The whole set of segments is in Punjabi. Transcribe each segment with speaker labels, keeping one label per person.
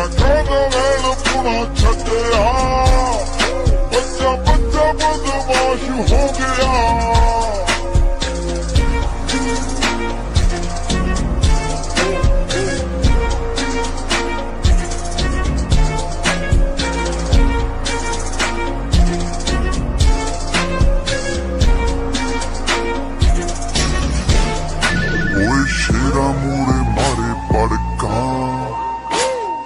Speaker 1: ਮੈਂ ਕਾਹਦਾ ਵੈਲ ਪੁਣਾ ਛੱਡਿਆ, ਬੱਚਾ ਬੱਚਾ ਬਦਮਾਸ਼ ਹੋ ਗਿਆ। ਸ਼ੇਰਾ ਮੂਰੇ ਮਾਰੇ ਪੜਕਾ,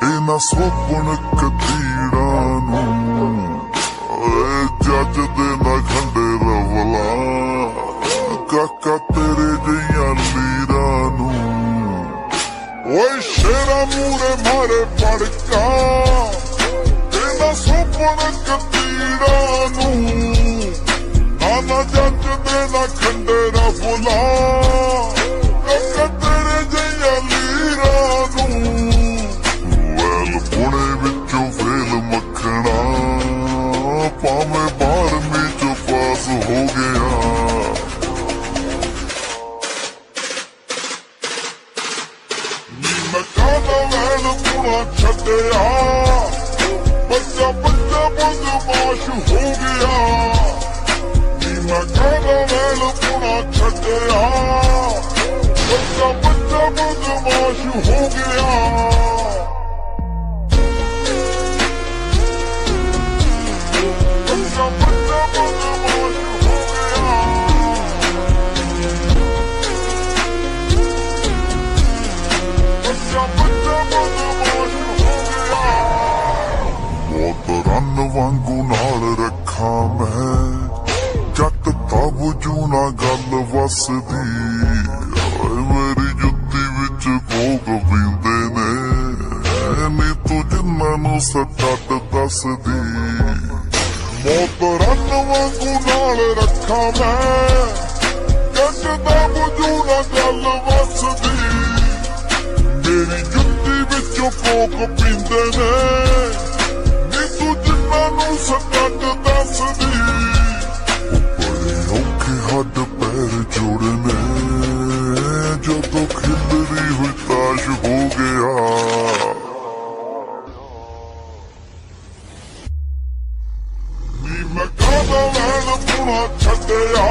Speaker 1: ਇਹ ਨਾ ਸੋਪਣ ਕਤੀੜਾ ਨੂੰ, ਜੱਜ ਦੇ ਨਾ ਖੰਡੇ ਰਵਲਾ, ਕਾਕਾ ਤੇਰੇ ਜਿਹੀਆਂ ਲੀਰਾਂ ਨੂੰ। ਓਏ ਸ਼ੇਰਾ ਮੂਰੇ ਮਾਰੇ ਪੜਕਾ, ਇਹ ਨਾ ਸੋਪਣ ਕਤੀੜਾ ਨੂੰ, ਨਾ ਜੱਜ ਦੇ ਨਾ ਖੰਡੇ ਰਵਲਾ, ਤੇਰੇ ਜਿਹੀਆਂ ਲੀਰਾਂ ਨੂੰ। ਵੈਲ ਪੁਣੇ ਵਿੱਚੋਂ ਫੇਲ ਮੱਖਣਾ, ਭਾਵੇਂ 12ਵੀਂ ਚੋਂ ਪਾਸ ਹੋ ਗਿਆ। ਮੈਂ ਕਾਹਦਾ ਵੈਲ ਪੁਣਾ ਛੱਡਿਆ, ਬੱਚਾ ਬੱਚਾ ਬਦਮਾਸ਼ ਹੋ ਗਿਆ। ਮੈਂ ਕਾਹਦਾ ਵੈਲ ਪੁਣਾ ਛੱਡਿਆ, ਬੱਚਾ ਬੱਚਾ ਬਦਮਾਸ਼ ਹੋ ਗਿਆ। ਬੱਚਾ ਬੱਚਾ ਬਦਮਾਸ਼ ਹੋ ਗਿਆ। ਬੱਚਾ ਬੱਚਾ ਬਦਮਾਸ਼ ਹੋ ਗਿਆ। ਬਹੁਤ ਰਨ ਵਾਂਗੂ ਨਾਲ ਰੱਖਾਂ ਮੈਂ, ਜੱਟ ਤਾਬਜੂ ਨਾ ਗੱਲ ਵਸਦੀ, ਮੇਰੀ ਜੁੱਤੀ ਵਿੱਚ ਭੋਗ ਪੀਂਦੇ ਨੇ, ਨੀ ਤੂੰ ਜਿੰਨਾਂ ਨੂੰ ਸੱਟ ਦੱਸਦੀ। ਮੌਤ ਰਨ ਵਾਂਗੂ ਨਾਲ ਰੱਖਾਂ ਮੈਂ, ਜੱਟ ਦਾ ਬੁਝੂ ਨਾ ਗੱਲ ਵਸਦੀ, ਮੇਰੀ ਜੁੱਤੀ ਵਿੱਚੋਂ ਭੋਗ ਪੀਂਦੇ ਨੇ, ਨੀ ਤੂੰ ਜਿੰਨਾਂ ਨੂੰ ਸੱਟ ਦੱਸਦੀ। ਬੜੇ ਔਖੇ ਹੱਡ ਪੈਰ ਜੋੜਨੇ, ਜਦੋਂ ਖਿਲਰੀ ਹੋਈ ਤਾਸ਼ ਹੋ ਗਿਆ। ਨੀ ਮੈਂ ਕਾਹਦਾ ਵੈਲ ਪੁਣਾ ਛੱਡਿਆ,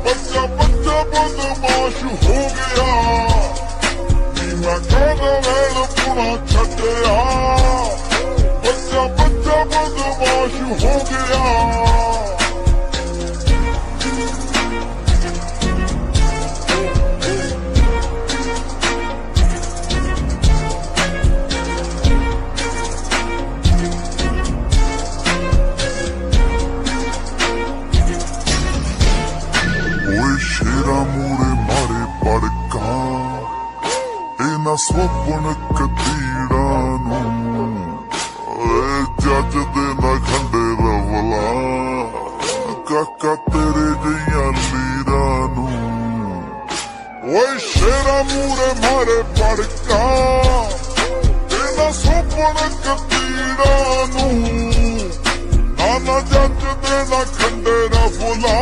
Speaker 1: ਬੱਚਾ ਬੱਚਾ ਬਦਮਾਸ਼ ਹੋ ਗਿਆ। ਨੀ ਮੈਂ ਕਾਹਦਾ ਵੈਲ ਪੁਣਾ ਛੱਡਿਆ, ਬੱਚਾ ਬੱਚਾ ਬਦਮਾਸ਼ ਹੋ ਗਿਆ। ਸ਼ੇਰਾ ਮੂਰੇ ਮਾਰੇ ਪੜਕਾ, ਇਹ ਨਾ ਸੋਪਣ ਕਤੀੜਾ ਨੂੰ, ਜੱਜ ਦੇ ਨਾ ਖੰਡੇ ਰਵਲਾ, ਕਾਕਾ ਤੇਰੇ ਜਿਹੀਆਂ ਲੀਰਾਂ ਨੂੰ। ਓਏ ਸ਼ੇਰਾ ਮੂਰੇ ਮਾਰੇ ਪੜਕਾ, ਇਹ ਨਾ ਸੋਪਣ ਕਤੀੜਾ ਨੂੰ, ਨਾ ਜੱਜ ਦੇ ਨਾ ਖੰਡੇ ਰਵਲਾ,